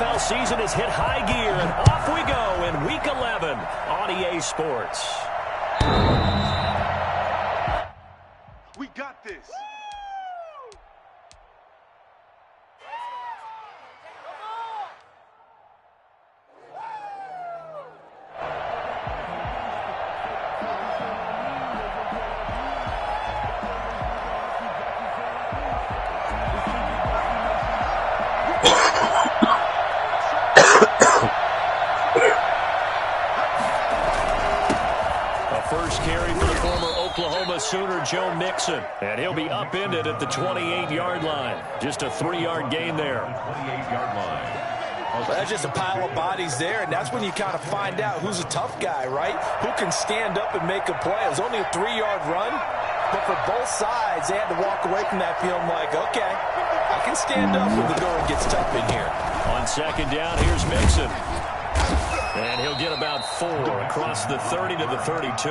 NFL season has hit high gear, and off we go in Week 11 on EA Sports. We got this. Sooner Joe Mixon, and he'll be upended at the 28-yard line. Just a 3-yard gain there. 28-yard line. Well, that's just a pile of bodies there, and that's when you kind of find out who's a tough guy, right? Who can stand up and make a play. It was only a 3-yard run, but for both sides, they had to walk away from that feeling like, okay, I can stand up when the going gets tough in here. On second down, here's Mixon. And he'll get about 4 across the 30 to the 32.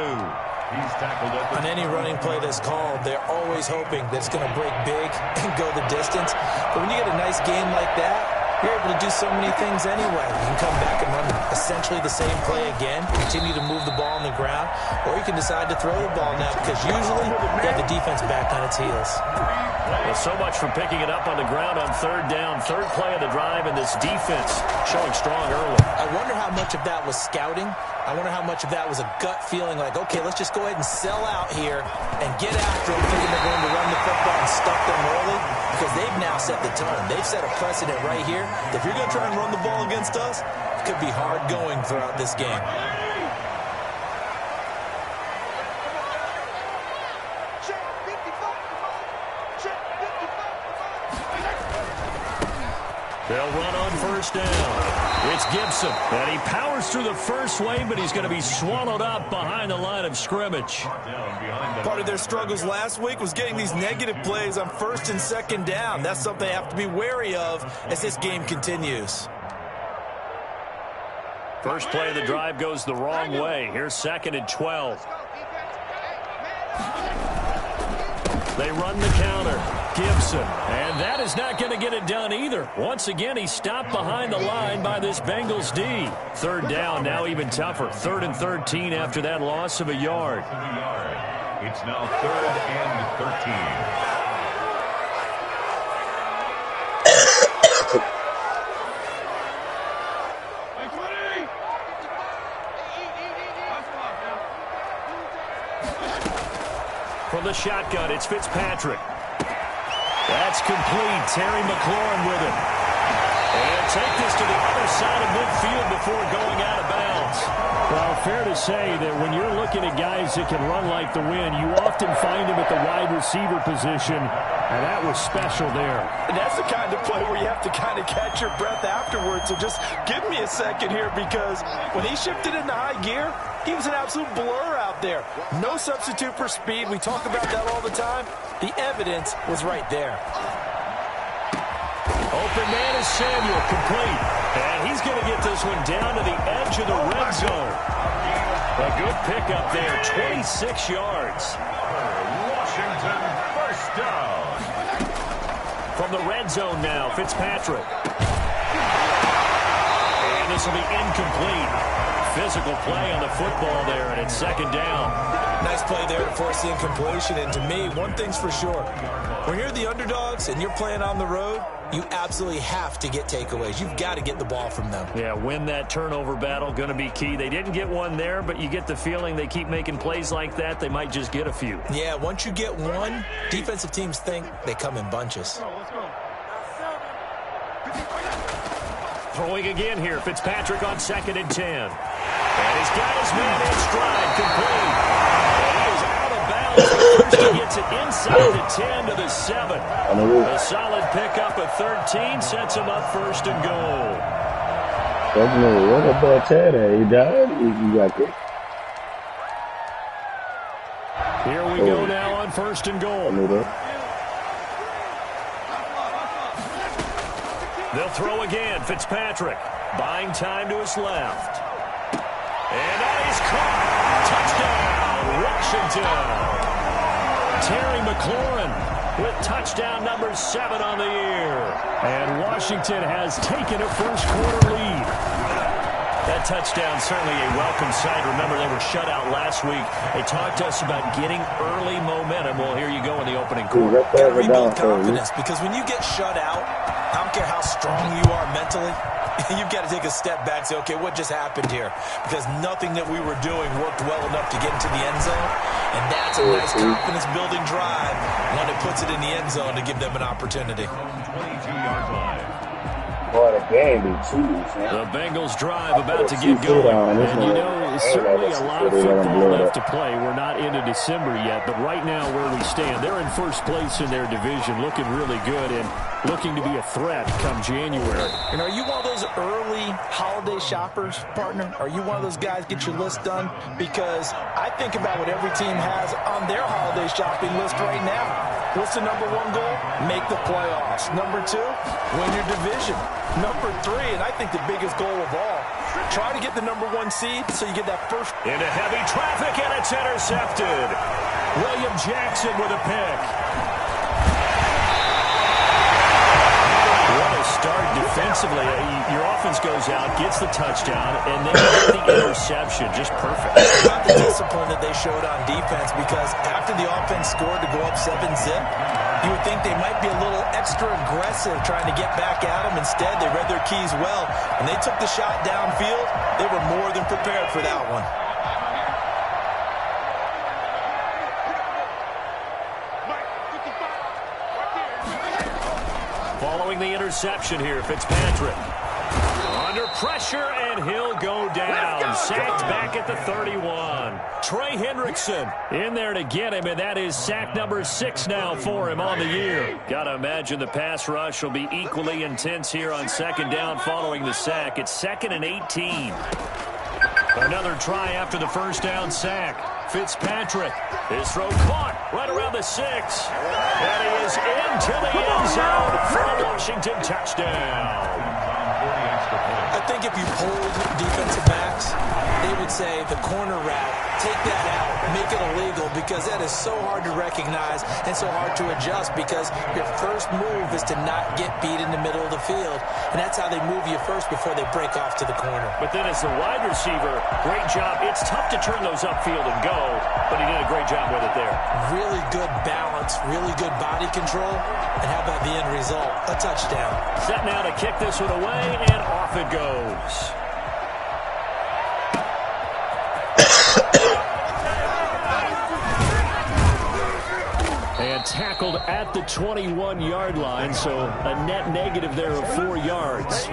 He's tackled up. On any running play that's called, they're always hoping that it's going to break big and go the distance. But when you get a nice game like that, you're able to do so many things anyway. You can come back and run essentially the same play again, continue to move the ball on the ground, or you can decide to throw the ball now because usually you have the defense back on its heels. Well, so much for picking it up on the ground on third down. Third play of the drive, and this defense showing strong early. I wonder how much of that was scouting. I wonder how much of that was a gut feeling like, okay, let's just go ahead and sell out here and get after them, thinking they're going to run the football and stuff them early, because they've now set the tone. They've set a precedent right here. If you're going to try and run the ball against us, it could be hard going throughout this game. They'll run on first down. It's Gibson, and he powers through the first wave, but he's going to be swallowed up behind the line of scrimmage. Part of their struggles last week was getting these negative plays on first and second down. That's something they have to be wary of as this game continues. First play of the drive goes the wrong way. Here's second and 12. They run the counter. Gibson, and that is not going to get it done either. Once again, he stopped behind the line by this Bengals D. Third down, now even tougher. 3rd and 13 after that loss of a yard. It's now 3rd and 13. From the shotgun, it's Fitzpatrick. That's complete. Terry McLaurin with it. And take this to the other side of midfield before going out of bounds. Well, fair to say that when you're looking at guys that can run like the wind, you often find them at the wide receiver position, and that was special there. And that's the kind of play where you have to kind of catch your breath afterwards. So just give me a second here, because when he shifted into high gear, he was an absolute blur out there. No substitute for speed. We talk about that all the time. The evidence was right there. Open man is Samuel, complete. And he's going to get this one down to the edge of the red zone. A good pickup there, 26 yards. Washington, first down. From the red zone now, Fitzpatrick. And this will be incomplete. Physical play on the football there, and it's second down. Nice play there to force the incompletion. And to me, one thing's for sure. When you're the underdogs and you're playing on the road, you absolutely have to get takeaways. You've got to get the ball from them. Yeah, win that turnover battle, going to be key. They didn't get one there, but you get the feeling they keep making plays like that, they might just get a few. Yeah, once you get one, defensive teams think they come in bunches. Throwing again here, Fitzpatrick on 2nd and 10. And he's got his man in stride, complete. And he is out of bounds. First he gets it inside the 10 to the 7. A solid pickup of 13 sets him up first and goal. What about Ted? He died? You got it. Here we go now on first and goal. They'll throw again. Fitzpatrick buying time to his left. And that is caught. Touchdown, Washington. Terry McLaurin with touchdown number 7 on the year. And Washington has taken a first-quarter lead. That touchdown certainly a welcome sight. Remember, they were shut out last week. They talked to us about getting early momentum. Well, here you go in the opening quarter. Got to rebuild confidence, because when you get shut out, I don't care how strong you are mentally, you've got to take a step back and say, okay, what just happened here? Because nothing that we were doing worked well enough to get into the end zone. And that's a nice confidence-building drive when it puts it in the end zone to give them an opportunity. 22-yard line. Boy, the game be cheating, The Bengals drive about to get going. And, you know, certainly a lot of football left to play. We're not into December yet, but right now where we stand, they're in first place in their division, looking really good and looking to be a threat come January. And are you one of those early holiday shoppers, partner? Are you one of those guys get your list done? Because I think about what every team has on their holiday shopping list right now. What's the number one goal? Make the playoffs. Number two, win your division. Number three, and I think the biggest goal of all, try to get the number one seed so you get that first. Into heavy traffic, and it's intercepted. William Jackson with a pick. What a start defensively. Your offense goes out, gets the touchdown, and then you get the interception. Just perfect. About the discipline that they showed on defense, because after the offense scored to go up 7-zip, you would think they might be a little extra aggressive trying to get back at them. Instead, they read their keys well. When they took the shot downfield, they were more than prepared for that one. Following the interception here, Fitzpatrick. Under pressure, and he'll go down. Sacked back at the 31. Trey Hendrickson in there to get him, and that is sack number 6 now for him on the year. Got to imagine the pass rush will be equally intense here on second down following the sack. It's 2nd and 18. Another try after the first down sack. Fitzpatrick. His throw caught right around the 6. And he is into the end zone for a Washington touchdown. I think if you hold defensive backs, they would say the corner route, take that out, make it illegal, because that is so hard to recognize and so hard to adjust, because your first move is to not get beat in the middle of the field, and that's how they move you first before they break off to the corner. But then as the wide receiver, great job. It's tough to turn those upfield and go, but he did a great job with it there. Really good balance, really good body control, and how about the end result? A touchdown. Set now to kick this one away, and off it goes. And tackled at the 21-yard line, so a net negative there of 4 yards.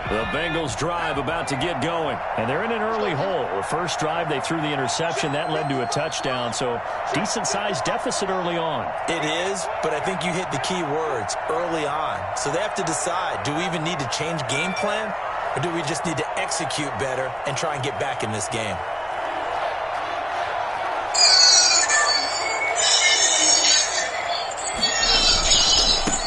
The Bengals drive about to get going, and they're in an early hole. The first drive, they threw the interception. That led to a touchdown, so decent-sized deficit early on. It is, but I think you hit the key words, early on. So they have to decide, do we even need to change game plan, or do we just need to execute better and try and get back in this game?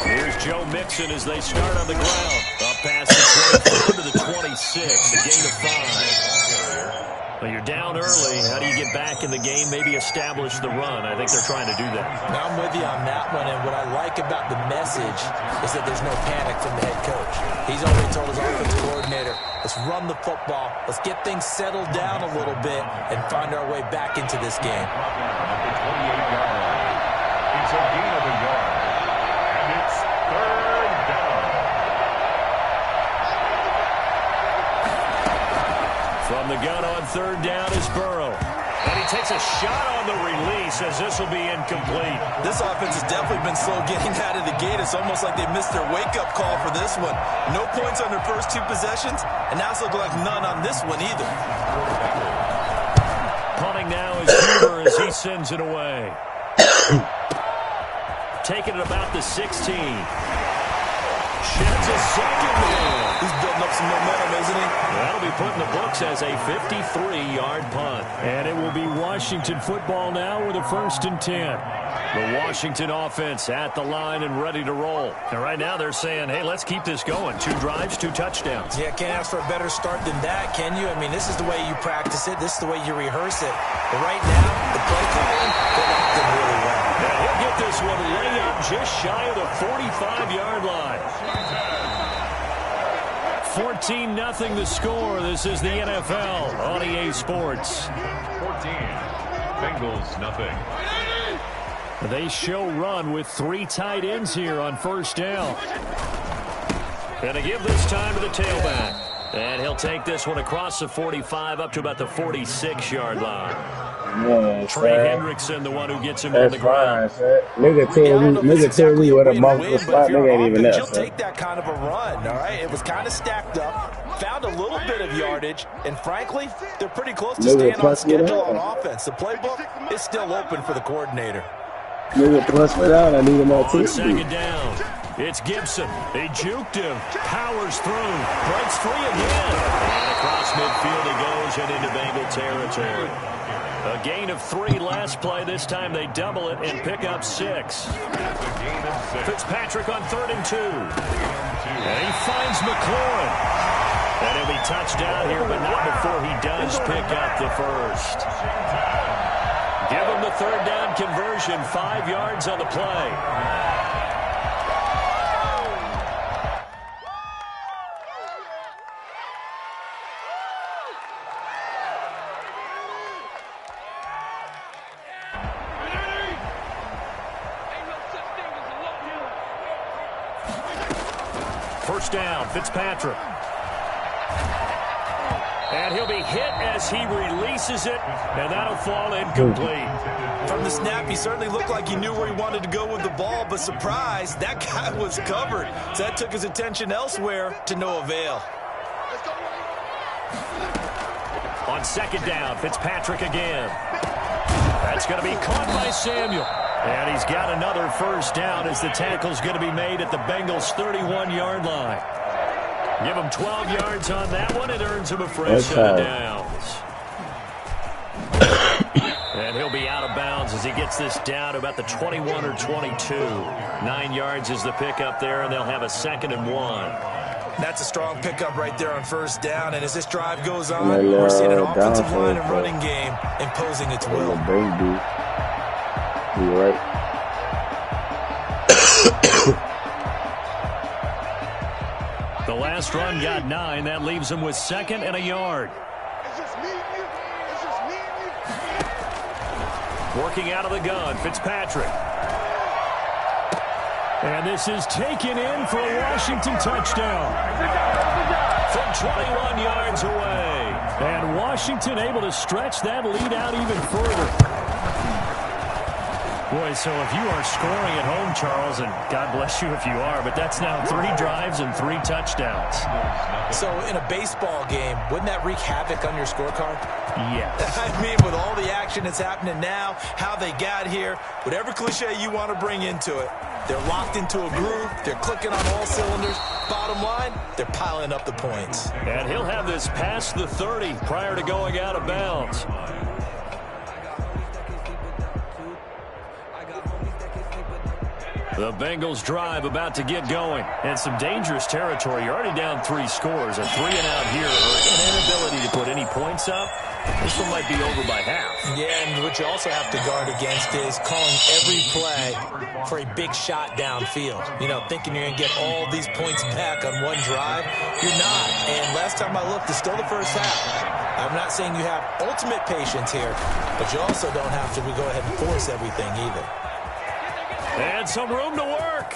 Here's Joe Mixon as they start on the ground. Up past the 24 to the 26, a gain of 5. Well, you're down early. How do you get back in the game, maybe establish the run? I think they're trying to do that. Now I'm with you on that one, and what I like about the message is that there's no panic from the head coach. He's already told his offensive coordinator, let's run the football, let's get things settled down a little bit, and find our way back into this game. It's a gain of a yard. And it's 3rd down. From the gun on 3rd down is Burrow. And he takes a shot on the release as this will be incomplete. This offense has definitely been slow getting out of the gate. It's almost like they missed their wake-up call for this one. No points on their first 2 possessions, and now it's looking like none on this one either. Punting now is Huber as he sends it away. Taking it about the 16. Sheds a second man. He's building up some momentum, isn't he? That'll be put in the books as a 53-yard punt. And it will be Washington football now with a 1st and 10. The Washington offense at the line and ready to roll. And right now they're saying, hey, let's keep this going. 2 drives, 2 touchdowns. Yeah, can't ask for a better start than that, can you? I mean, this is the way you practice it. This is the way you rehearse it. But right now, the play calling, they're locked in really well. And he'll get this one. Layup just shy of the 45-yard line. 14-0 the score. This is the NFL on EA Sports. 14. Bengals, nothing. They show run with 3 tight ends here on first down. Going to give this time to the tailback. And he'll take this one across the 45 up to about the 46-yard line. Man, Trey Hendrickson, the one who gets him on the ground. Nigga told me what a multiple spot. Nigga ain't even there. You'll take that kind of a run, all right? It was kind of stacked up, found a little bit of yardage, and frankly, they're pretty close to staying on schedule on offense. The playbook is still open for the coordinator. Nigga plus me down. I need him on On second down, it's Gibson. They juked him, powers through, breaks free again. And across midfield he goes and into Bengal territory. A gain of 3 last play. This time they double it and pick up 6. Fitzpatrick on 3rd and 2. And he finds McLaurin. And he'll be touched down here, but not before he does pick up the first. Give him the 3rd down conversion. 5 yards on the play. First down, Fitzpatrick. And he'll be hit as he releases it, and that'll fall incomplete. From the snap, he certainly looked like he knew where he wanted to go with the ball, but surprise, that guy was covered. So that took his attention elsewhere to no avail. On second down, Fitzpatrick again. That's going to be caught by Samuel. And he's got another first down as the tackle's going to be made at the Bengals' 31-yard line. Give him 12 yards on that one. It earns him a fresh set of downs. And he'll be out of bounds as he gets this down to about the 21 or 22. 9 yards is the pickup there, and they'll have a 2nd and 1. That's a strong pickup right there on first down. And as this drive goes on, we're seeing an offensive line and running game imposing its will. You're right. The last run got 9. That leaves him with 2nd and a yard. Working out of the gun, Fitzpatrick. And this is taken in for a Washington touchdown. From 21 yards away. And Washington able to stretch that lead out even further. Boy, so if you are scoring at home, Charles, and God bless you if you are, but that's now 3 drives and 3 touchdowns. So in a baseball game, wouldn't that wreak havoc on your scorecard? Yes. I mean, with all the action that's happening now, how they got here, whatever cliche you want to bring into it, they're locked into a groove, they're clicking on all cylinders. Bottom line, they're piling up the points. And he'll have this past the 30 prior to going out of bounds. The Bengals drive about to get going. And some dangerous territory. You're already down 3 scores. A 3-and-out here, or an inability to put any points up. This one might be over by half. Yeah, and what you also have to guard against is calling every play for a big shot downfield. You know, thinking you're going to get all these points back on one drive. You're not. And last time I looked, it's still the first half. I'm not saying you have ultimate patience here, but you also don't have to go ahead and force everything either. And some room to work.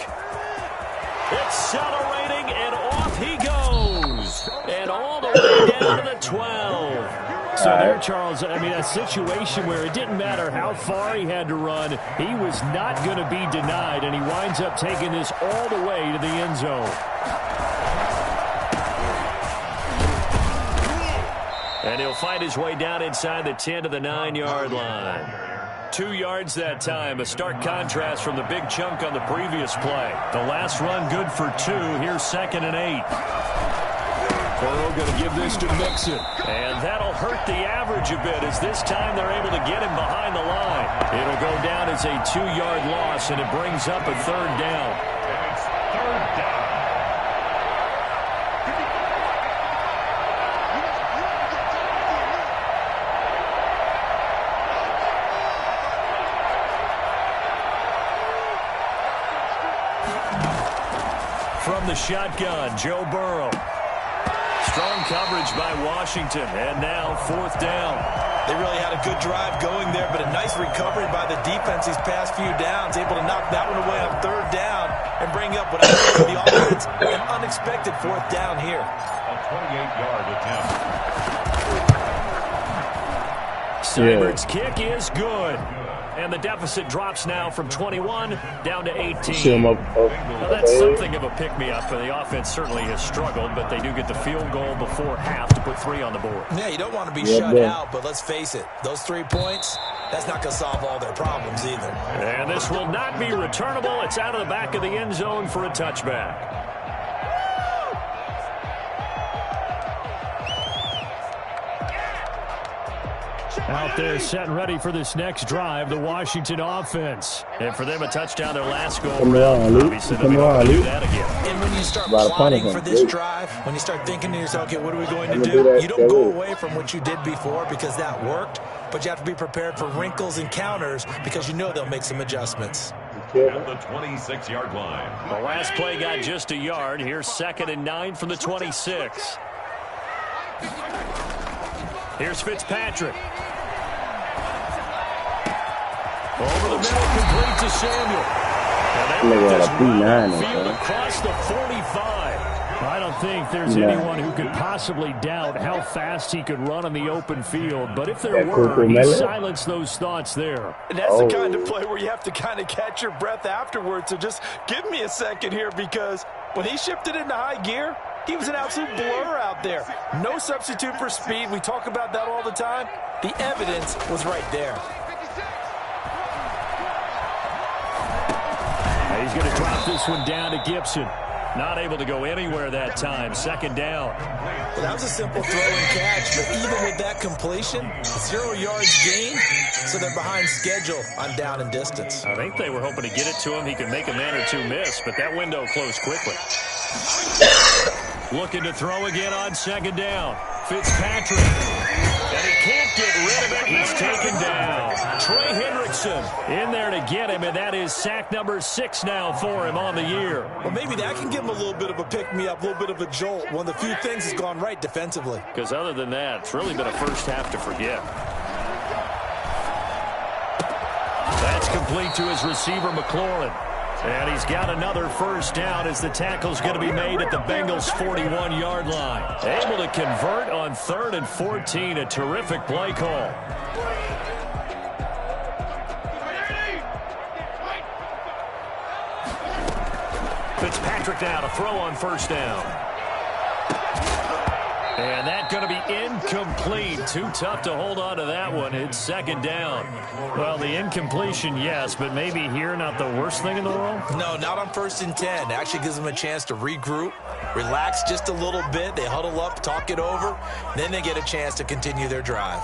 Accelerating, and off he goes. And all the way down to the 12. So there, Charles, I mean, a situation where it didn't matter how far he had to run, he was not going to be denied, and he winds up taking this all the way to the end zone. And he'll find his way down inside the 10 to the 9-yard line. 2 yards that time, a stark contrast from the big chunk on the previous play. The last run good for 2. Here's 2nd and 8. Burrow going to give this to Mixon. And that'll hurt the average a bit as this time they're able to get him behind the line. It'll go down as a 2-yard loss, and it brings up a 3rd down. It's 3rd down. From the shotgun, Joe Burrow. Strong coverage by Washington, and now 4th down. They really had a good drive going there, but a nice recovery by the defense these past few downs, able to knock that one away on 3rd down and bring up what I think for the offense, an unexpected 4th down here. A 28-yard attempt. Seibert's kick is good. And the deficit drops now from 21 down to 18. Well, that's something of a pick-me-up, and the offense certainly has struggled, but they do get the field goal before half to put 3 on the board. Yeah, you don't want to be shut out, but let's face it, those 3 points, that's not going to solve all their problems either. And this will not be returnable. It's out of the back of the end zone for a touchback. Out there set and ready for this next drive, the Washington offense. And for them, a touchdown, their last goal. Obviously, they'll be able to do that again. And when you start plotting for this drive, when you start thinking to yourself, okay, what are we going to do? You don't go away from what you did before because that worked, but you have to be prepared for wrinkles and counters because you know they'll make some adjustments. At the 26-yard line. The last play got just a yard. Here's 2nd and 9 from the 26. Here's Fitzpatrick. Over the middle, complete to Samuel. And field across the 45. I don't think there's anyone who could possibly doubt how fast he could run on the open field. But if there were, he silenced those thoughts there. And that's the kind of play where you have to kind of catch your breath afterwards. So just give me a second here, because when he shifted into high gear, he was an absolute blur out there. No substitute for speed. We talk about that all the time. The evidence was right there. He's going to drop this one down to Gibson. Not able to go anywhere that time. 2nd down. Well, that was a simple throw and catch, but even with that completion, 0 yards gained, so they're behind schedule on down and distance. I think they were hoping to get it to him. He could make a man or 2 miss, but that window closed quickly. Looking to throw again on 2nd down. Fitzpatrick. And he can't get rid of it. He's taken down. Trey Hendrickson in there to get him, and that is sack number 6 now for him on the year. Well, maybe that can give him a little bit of a pick-me-up, a little bit of a jolt. One of the few things has gone right defensively. Because other than that, it's really been a first half to forget. That's complete to his receiver, McLaurin. And he's got another 1st down as the tackle's going to be made at the Bengals' 41-yard line. Able to convert on 3rd and 14. A terrific play call. Fitzpatrick now to throw on 1st down. And that's going to be incomplete. Too tough to hold on to that one. It's 2nd down. Well, the incompletion, yes, but maybe here not the worst thing in the world? No, not on 1st and 10. It actually gives them a chance to regroup, relax just a little bit. They huddle up, talk it over. Then they get a chance to continue their drive.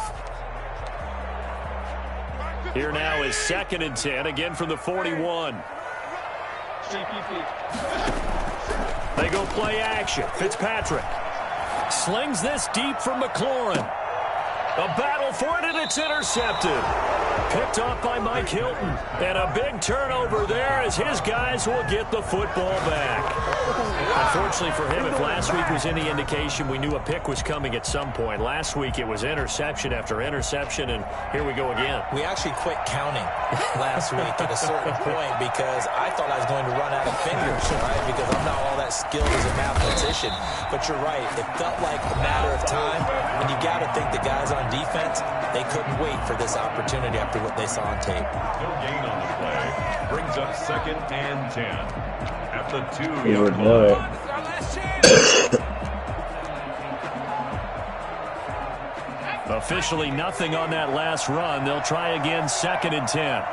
Here now is 2nd and 10, again from the 41. They go play action. Fitzpatrick slings this deep from McLaurin. A battle for it, and it's intercepted. Picked off by Mike Hilton. And a big turnover there as his guys will get the football back. Unfortunately for him, if last week was any indication, we knew a pick was coming at some point. Last week it was interception after interception, and here we go again. We actually quit counting last week at a certain point because I thought I was going to run out of fingers, right? Because I'm not all that skilled as a mathematician. But you're right. It felt like a matter of time, and you got to think the guys on defense, they couldn't wait for this opportunity after what they saw on tape. No gain on the play. Brings up 2nd and 10 at the 2-yard line. Officially nothing on that last run. They'll try again, 2nd and 10.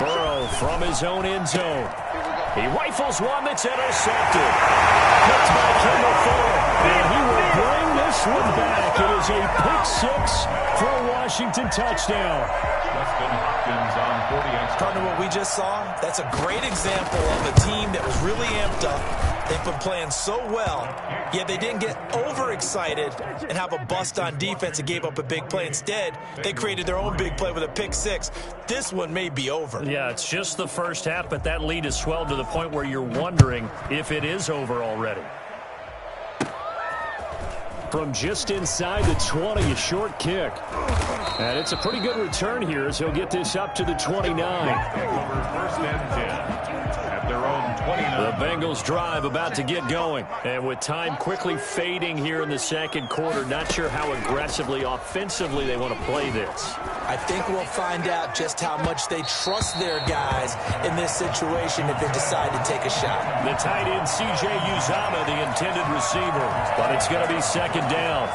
Burrow from his own end zone. He rifles one that's intercepted. Picked by Kendall Fuller. And he will bring this one back. It is a pick-6 for a Washington touchdown. Justin Hopkins on 40 extra. Partner, what we just saw, that's a great example of a team that was really amped up, They've been playing so well, yet they didn't get overexcited and have a bust on defense and gave up a big play. Instead, they created their own big play with a pick six. This one may be over. Yeah, it's just the first half, but that lead has swelled to the point where you're wondering if it is over already. From just inside the 20, a short kick. And it's a pretty good return here as he'll get this up to the 29. First and 10 at their own 29. The Bengals drive about to get going. And with time quickly fading here in the second quarter, not sure how aggressively, offensively they want to play this. I think we'll find out just how much they trust their guys in this situation if they decide to take a shot. The tight end, C.J. Uzomah, the intended receiver. But it's going to be second down.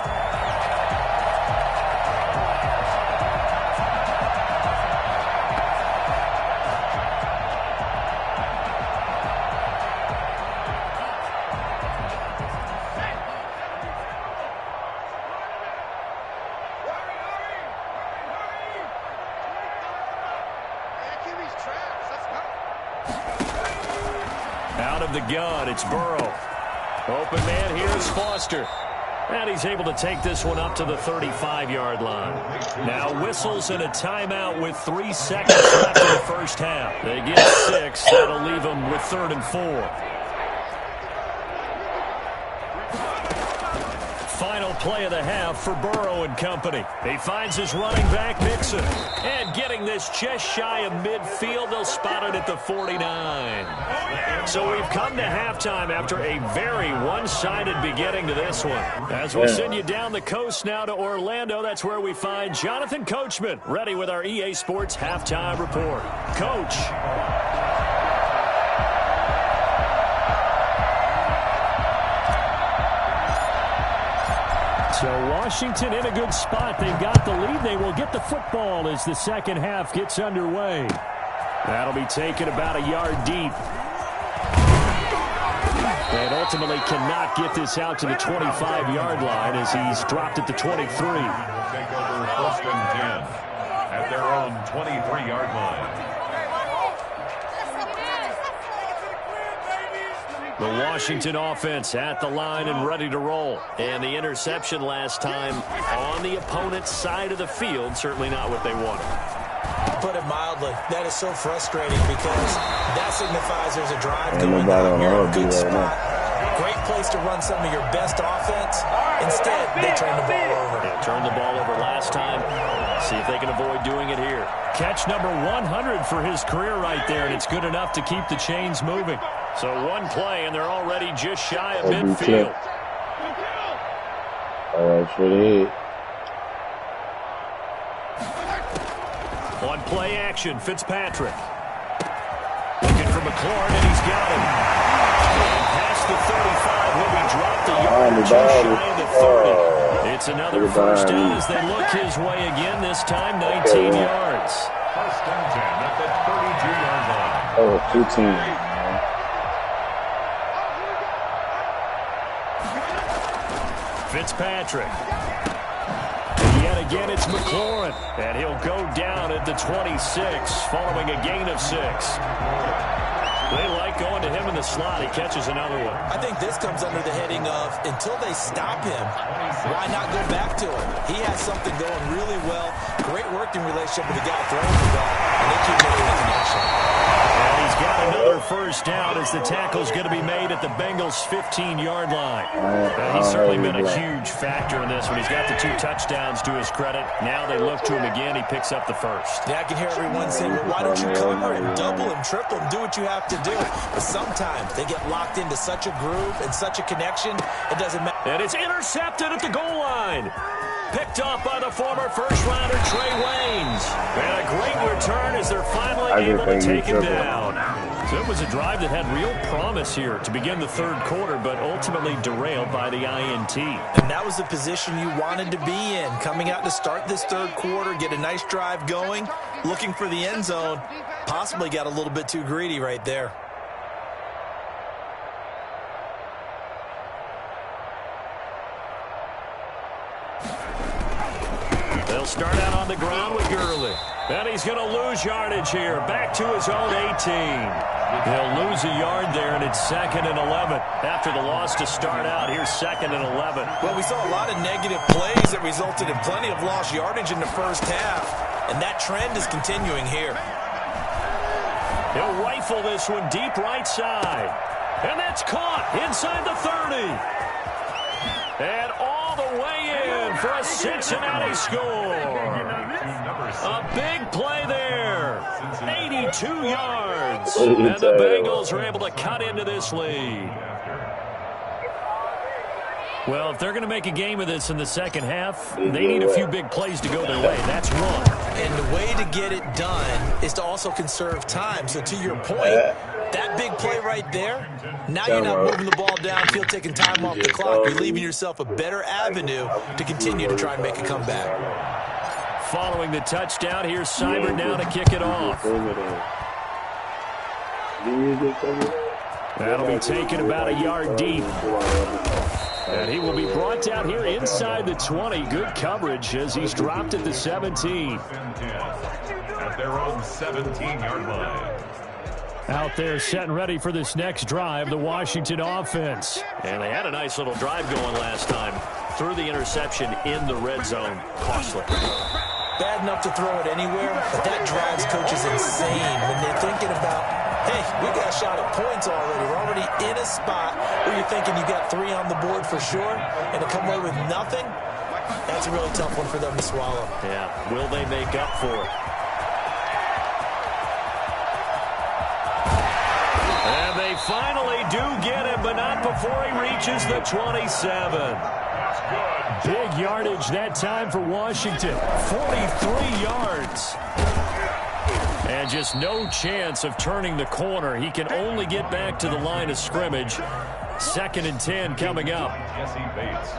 Out of the gun, it's Burrow. Open man here is Foster. And he's able to take this one up to the 35-yard line. Now whistles and a timeout with 3 seconds left in the first half. They get 6. That'll leave them with 3rd and 4. Final play of the half for Burrow and company. He finds his running back, Mixon. And getting this just shy of midfield, they'll spot it at the 49. So we've come to halftime after a very one-sided beginning to this one. As we'll send you down the coast now to Orlando, that's where we find Jonathan Coachman, ready with our EA Sports Halftime Report. Coach. So Washington in a good spot. They've got the lead. They will get the football as the second half gets underway. That'll be taken about a yard deep. And ultimately cannot get this out to the 25-yard line as he's dropped at the 23. Take over 1st and 10 at their own 23-yard line. The Washington offense at the line and ready to roll. And the interception last time on the opponent's side of the field, certainly not what they wanted. Put it mildly, that is so frustrating because that signifies there's a drive going on. You're in a good spot. Great place to run some of your best offense. Instead, they turn the ball over. Yeah, turned the ball over last time. See if they can avoid doing it here. Catch number 100 for his career right there, and it's good enough to keep the chains moving. So one play, and they're already just shy of midfield. All right, for the head. On play action, Fitzpatrick. Looking for McLaurin, and he's got him. And past the 35, will be dropped a yard or two shy of the 30. It's another first down as they look his way again, this time 19 yards. 1st and 10 at the 32-yard line. Oh, 15. Fitzpatrick. Yet again, it's McLaurin. And he'll go down at the 26 following a gain of 6. They like going to him in the slot. He catches another one. I think this comes under the heading of until they stop him, why not go back to him? He has something going really well. Great working relationship with the guy throwing the ball, and they keep making the connection. And he's got another first down as the tackle's going to be made at the Bengals' 15-yard line. He's certainly been a huge factor in this one. He's got the 2 touchdowns to his credit. Now they look to him again. He picks up the first. Yeah, I can hear everyone saying, well, why don't you cover and double and triple and do what you have to do? But sometimes they get locked into such a groove and such a connection, it doesn't matter. And it's intercepted at the goal line. Picked off by the former first-rounder Trey Waynes. And a great return as they're finally able to take him down. So it was a drive that had real promise here to begin the 3rd quarter, but ultimately derailed by the INT. And that was the position you wanted to be in, coming out to start this 3rd quarter, get a nice drive going, looking for the end zone. Possibly got a little bit too greedy right there. start out on the ground with Gurley. And he's going to lose yardage here. Back to his own 18. He'll lose a yard there, and it's 2nd and 11. After the loss to start out, here's 2nd and 11. Well, we saw a lot of negative plays that resulted in plenty of lost yardage in the first half, and that trend is continuing here. He'll rifle this one deep right side. And that's caught inside the 30. And all the way in for a Cincinnati score. A big play there. 82 yards. And the Bengals are able to cut into this lead. Well, if they're going to make a game of this in the second half, they need a few big plays to go their way. That's one. And the way to get it done is to also conserve time. So to your point, that big play right there, now you're not moving the ball downfield, taking time off the clock. You're leaving yourself a better avenue to continue to try and make a comeback. Following the touchdown, here's Seibert now to kick it off. That'll be taken about a yard deep. And he will be brought down here inside the 20. Good coverage as he's dropped at the 17. At their own 17-yard line. Out there set and ready for this next drive, the Washington offense. And they had a nice little drive going last time. Threw the interception in the red zone. Costly. Bad enough to throw it anywhere, but that drives coaches insane when they're thinking about, hey, we got a shot at points already. We're already in a spot where you're thinking you got 3 on the board for sure, and to come away with nothing, that's a really tough one for them to swallow. Yeah, will they make up for it? And they finally do get him, but not before he reaches the 27. Big yardage that time for Washington. 43 yards. And just no chance of turning the corner. He can only get back to the line of scrimmage. 2nd and 10 coming up.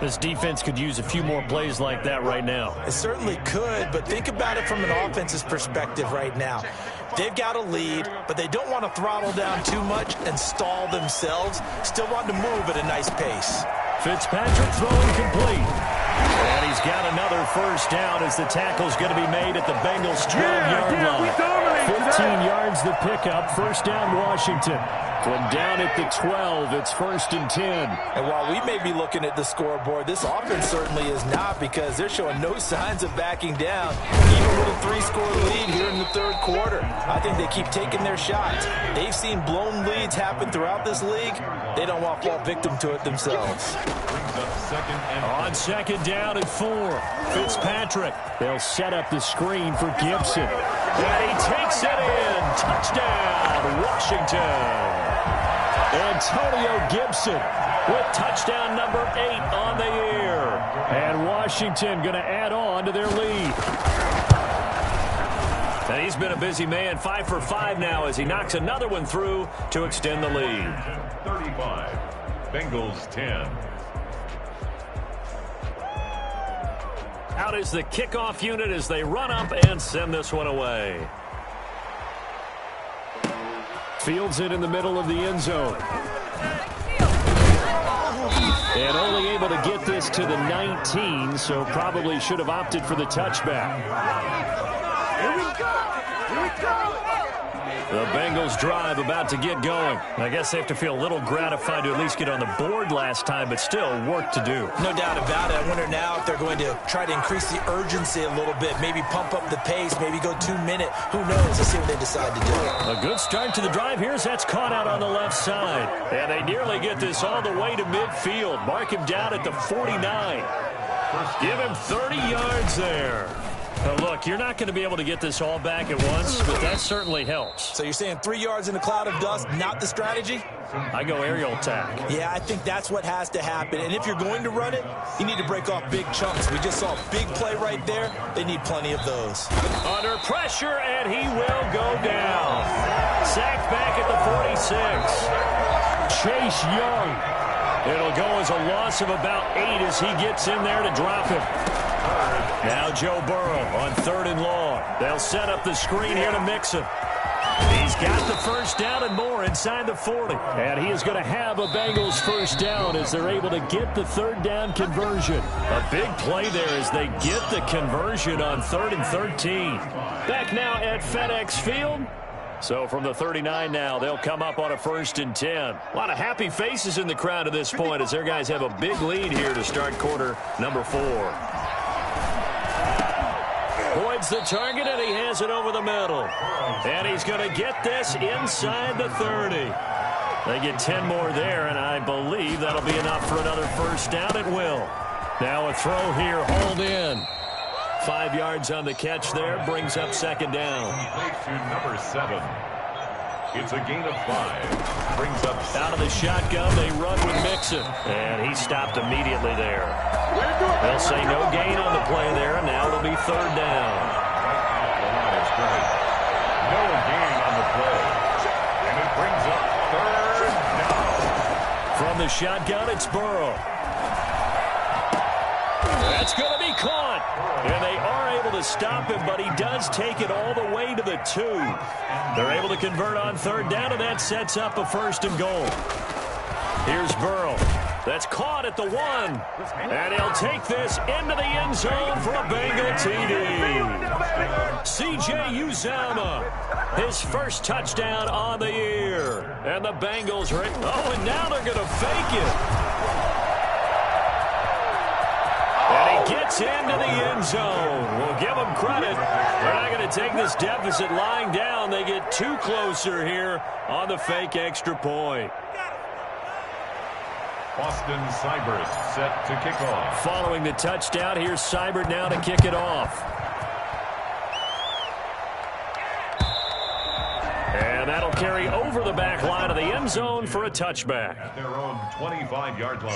This defense could use a few more plays like that right now. It certainly could, but think about it from an offense's perspective right now. They've got a lead, but they don't want to throttle down too much and stall themselves. Still want to move at a nice pace. Fitzpatrick throwing complete. And he's got another first down as the tackle's going to be made at the Bengals' 12-yard line. 15 yards the pickup. First down, Washington. From down at the 12, it's 1st and 10. And while we may be looking at the scoreboard, this offense certainly is not, because they're showing no signs of backing down, even with a 3-score lead here in the third quarter. I think they keep taking their shots. They've seen blown leads happen throughout this league. They don't want to fall victim to it themselves. On 2nd down and 4, Fitzpatrick. They'll set up the screen for Gibson. And he takes it in. Touchdown, Washington. Antonio Gibson with touchdown number 8 on the year. And Washington going to add on to their lead. And he's been a busy man, 5 for 5 now as he knocks another one through to extend the lead. 35, Bengals 10. Out is the kickoff unit as they run up and send this one away. Fields it in the middle of the end zone. And only able to get this to the 19, so probably should have opted for the touchback. Here we go! Here we go! The Bengals drive about to get going. I guess they have to feel a little gratified to at least get on the board last time, but still work to do. No doubt about it. I wonder now if they're going to try to increase the urgency a little bit, maybe pump up the pace, maybe go 2-minute. Who knows? Let's see what they decide to do. A good start to the drive. Here's that's caught out on the left side. And they nearly get this all the way to midfield. Mark him down at the 49. Give him 30 yards there. But look, you're not going to be able to get this all back at once, but that certainly helps. So you're saying 3 yards in a cloud of dust, not the strategy? I go aerial attack. Yeah, I think that's what has to happen. And if you're going to run it, you need to break off big chunks. We just saw a big play right there. They need plenty of those. Under pressure, and he will go down. Sacked back at the 46. Chase Young. It'll go as a loss of about 8 as he gets in there to drop him. Now Joe Burrow on 3rd and long. They'll set up the screen here to Mixon. He's got the first down and more inside the 40. And he is going to have a Bengals first down as they're able to get the third down conversion. A big play there as they get the conversion on 3rd and 13. Back now at FedEx Field. So from the 39 now, they'll come up on a 1st and 10. A lot of happy faces in the crowd at this point as their guys have a big lead here to start quarter number 4. Boyd's the target, and he has it over the middle. And he's going to get this inside the 30. They get 10 more there, and I believe that'll be enough for another first down. It will. Now a throw here, hauled in. 5 yards on the catch there, brings up 2nd down. To number 7. It's a gain of 5. Brings up out of the shotgun. They run with Mixon, and he stopped immediately there. They'll say no gain on the play there, and now it'll be 3rd down. No gain on the play, and it brings up 3rd down. From the shotgun, it's Burrow. That's going to be caught. And they are able to stop him, but he does take it all the way to the 2. They're able to convert on 3rd down, and that sets up a 1st and goal. Here's Burrow. That's caught at the 1. And he'll take this into the end zone for a Bengal TD. C.J. Uzomah, his first touchdown on the year. And the Bengals are in. Oh, and now they're going to fake it. And he gets into the end zone. We'll give them credit. They're not going to take this deficit lying down. They get 2 closer here on the fake extra point. Austin Seibert set to kick off. Following the touchdown, here's Seibert now to kick it off. And that'll carry over the back line of the end zone for a touchback. At their own 25-yard line.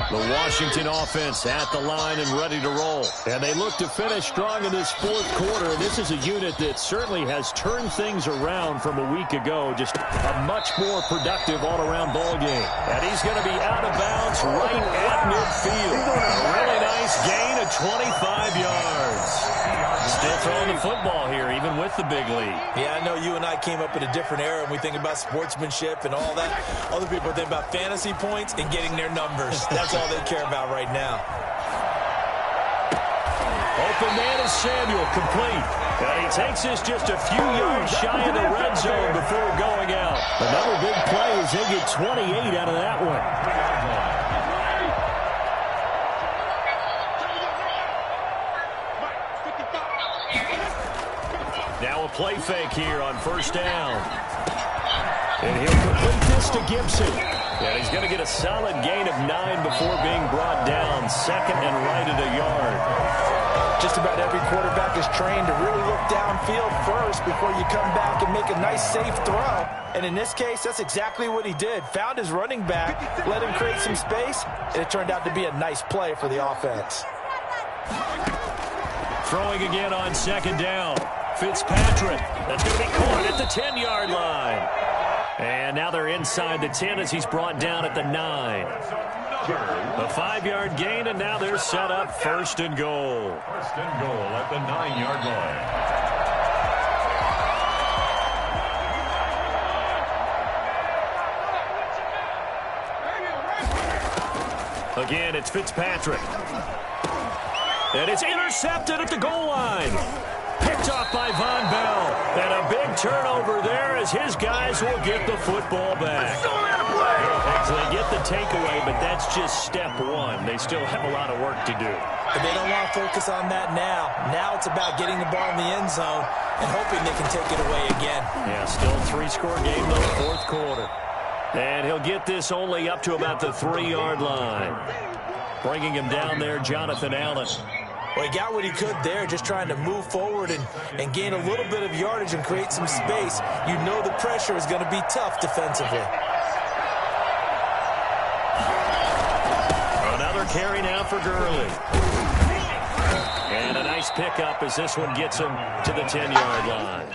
The Washington offense at the line and ready to roll. And they look to finish strong in this 4th quarter. And this is a unit that certainly has turned things around from a week ago. Just a much more productive all-around ball game. And he's going to be out of bounds right at midfield. A really nice gain of 25 yards. Still throwing the football here, even with the big lead. Yeah, I know you and I came up in a different era, and we think about sportsmanship and all that. Other people think about fantasy points and getting their numbers. That's all they care about right now. Open man is Samuel, complete. And he takes this just a few yards shy of the red zone before going out. Another big play as they get 28 out of that one. Now a play fake here on 1st down. And he'll complete this to Gibson. And he's going to get a solid gain of 9 before being brought down. 2nd and right at a yard. Just about every quarterback is trained to really look downfield first before you come back and make a nice, safe throw. And in this case, that's exactly what he did. Found his running back, let him create some space, and it turned out to be a nice play for the offense. Throwing again on 2nd down. Fitzpatrick. That's going to be caught at the 10-yard line. And now they're inside the 10 as he's brought down at the 9. A 5-yard gain, and now they're set up 1st and goal. 1st and goal at the 9-yard line. Again, it's Fitzpatrick. And it's intercepted at the goal line. Picked off by Von Bell. And a big turnover there as his guys will get the football back. So they get the takeaway, but that's just step 1. They still have a lot of work to do. But they don't want to focus on that now. Now it's about getting the ball in the end zone and hoping they can take it away again. Yeah, still a 3-score game, though, 4th quarter. And he'll get this only up to about the 3-yard line. Bringing him down there, Jonathan Allen. Well, he got what he could there, just trying to move forward and gain a little bit of yardage and create some space. You know the pressure is going to be tough defensively. Another carry now for Gurley. And a nice pickup as this one gets him to the 10-yard line.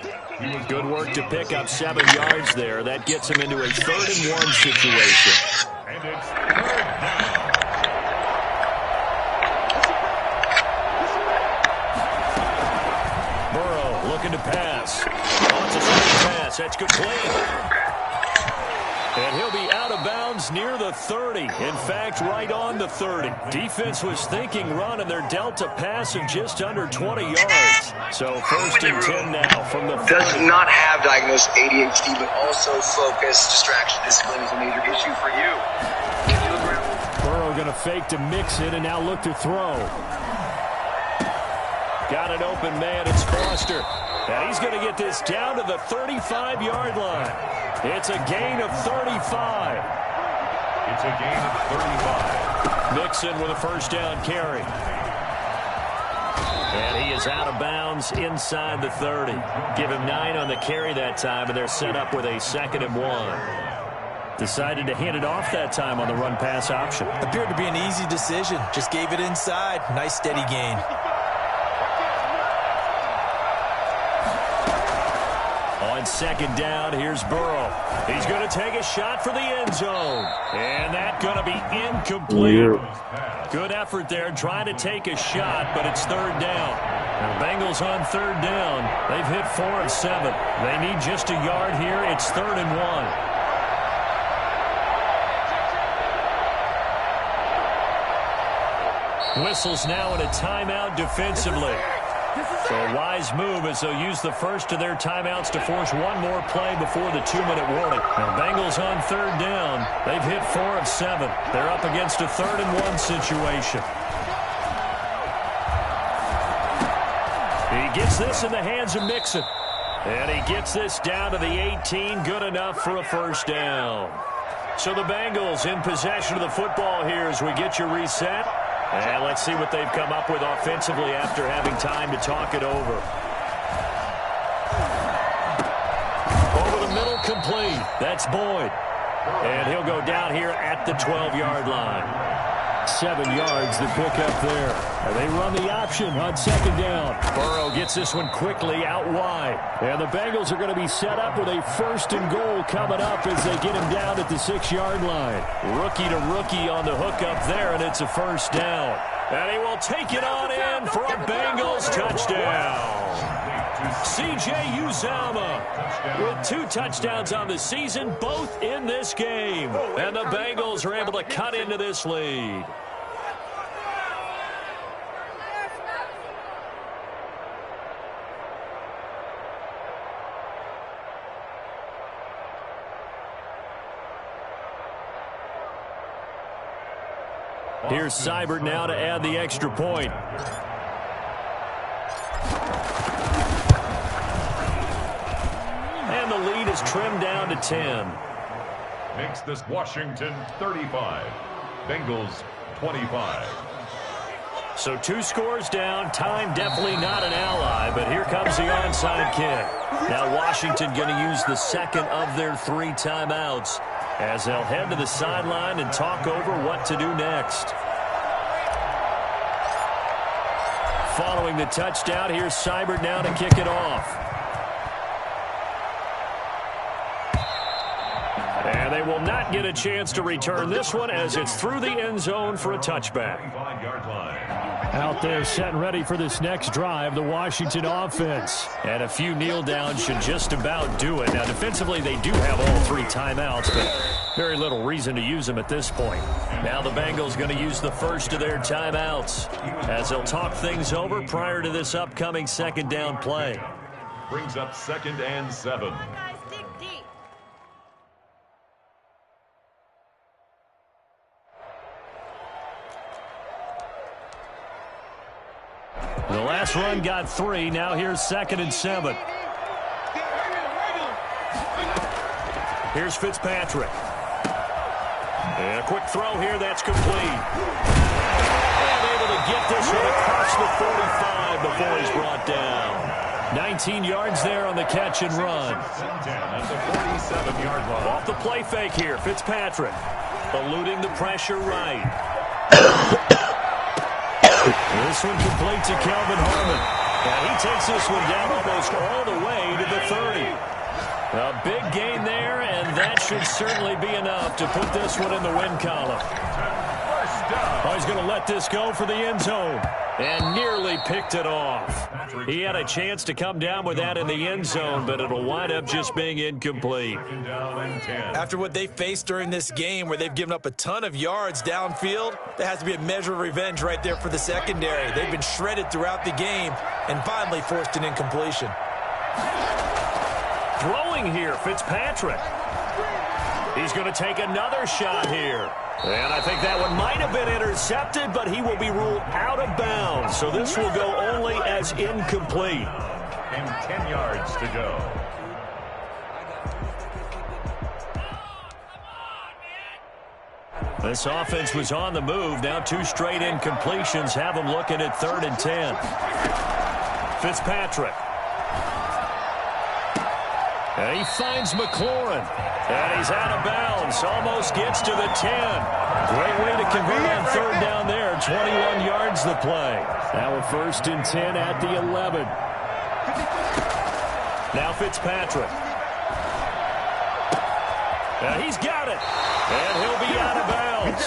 Good work to pick up 7 yards there. That gets him into a 3rd-and-1 situation. And it's 3rd down. Burrow looking to pass. Oh, it's a straight pass. That's complete. And he'll be out of bounds near the 30. In fact, right on the 30. Defense was thinking run, and they're dealt a pass of just under 20 yards. So 1st and 10 now from the 30. Does not have diagnosed ADHD, but also focus, distraction, discipline is a major issue for you. Burrow going to fake to mix it and now look to throw. Got an open man. It's Foster. And he's going to get this down to the 35-yard line. It's a gain of 35. It's a gain of 35. Mixon with a 1st down carry. And he is out of bounds inside the 30. Give him 9 on the carry that time, and they're set up with a 2nd and 1. Decided to hand it off that time on the run-pass option. Appeared to be an easy decision. Just gave it inside. Nice steady gain. On 2nd down, here's Burrow. He's going to take a shot for the end zone. And that's going to be incomplete. Good effort there trying to take a shot, but it's 3rd down. And the Bengals on 3rd down. They've hit 4 of 7. They need just a yard here. It's 3rd and 1. Whistles now in a timeout defensively. So a wise move as they'll use the first of their timeouts to force one more play before the 2-minute warning. Now Bengals on 3rd down. They've hit 4 of 7. They're up against a 3rd and 1 situation. He gets this in the hands of Mixon. And he gets this down to the 18. Good enough for a 1st down. So the Bengals in possession of the football here as we get you reset. And let's see what they've come up with offensively after having time to talk it over. Over the middle, complete. That's Boyd. And he'll go down here at the 12-yard line. 7 yards to pick up there. And they run the option on 2nd down. Burrow gets this one quickly out wide. And the Bengals are going to be set up with a 1st and goal coming up as they get him down at the 6-yard line. Rookie to rookie on the hook up there, and it's a 1st down. And he will take it on in for a Bengals touchdown. C.J. Uzomah with 2 touchdowns on the season, both in this game. And the Bengals are able to cut into this lead. Here's Seibert now to add the extra point. And the lead is trimmed down to 10. Makes this Washington 35. Bengals 25. So 2 scores down. Time definitely not an ally, but here comes the onside kick. Now Washington going to use the 2nd of their 3 timeouts as they'll head to the sideline and talk over what to do next. Following the touchdown, here's Seibert now to kick it off. And they will not get a chance to return this one as it's through the end zone for a touchback. Out there set and ready for this next drive, the Washington offense. And a few kneel downs should just about do it. Now defensively they do have all 3 timeouts, but very little reason to use them at this point. Now the Bengals going to use the first of their timeouts as they'll talk things over prior to this upcoming 2nd down play. Brings up 2nd and 7. The last run got 3. Now here's 2nd and 7. Here's Fitzpatrick. And a quick throw here. That's complete. And able to get this one across the 45 before he's brought down. 19 yards there on the catch and run. At the 47-yard line. Off the play fake here. Fitzpatrick eluding the pressure right. This one complete to Kelvin Harmon. And he takes this one down almost all the way to the 30. A big gain there, and that should certainly be enough to put this one in the win column. Oh, he's going to let this go for the end zone. And nearly picked it off. He had a chance to come down with that in the end zone, but it'll wind up just being incomplete. After what they faced during this game where they've given up a ton of yards downfield, there has to be a measure of revenge right there for the secondary. They've been shredded throughout the game and finally forced an incompletion. Throwing here, Fitzpatrick. He's going to take another shot here. And I think that one might have been intercepted, but he will be ruled out of bounds. So this will go only as incomplete. And 10 yards to go. This offense was on the move. Now 2 straight incompletions have them looking at 3rd and 10. Fitzpatrick. And he finds McLaurin. And he's out of bounds. Almost gets to the 10. Great way to convert on 3rd down there. 21 yards the play. Now a 1st and 10 at the 11. Now Fitzpatrick. And he's got it. And he'll be out of bounds.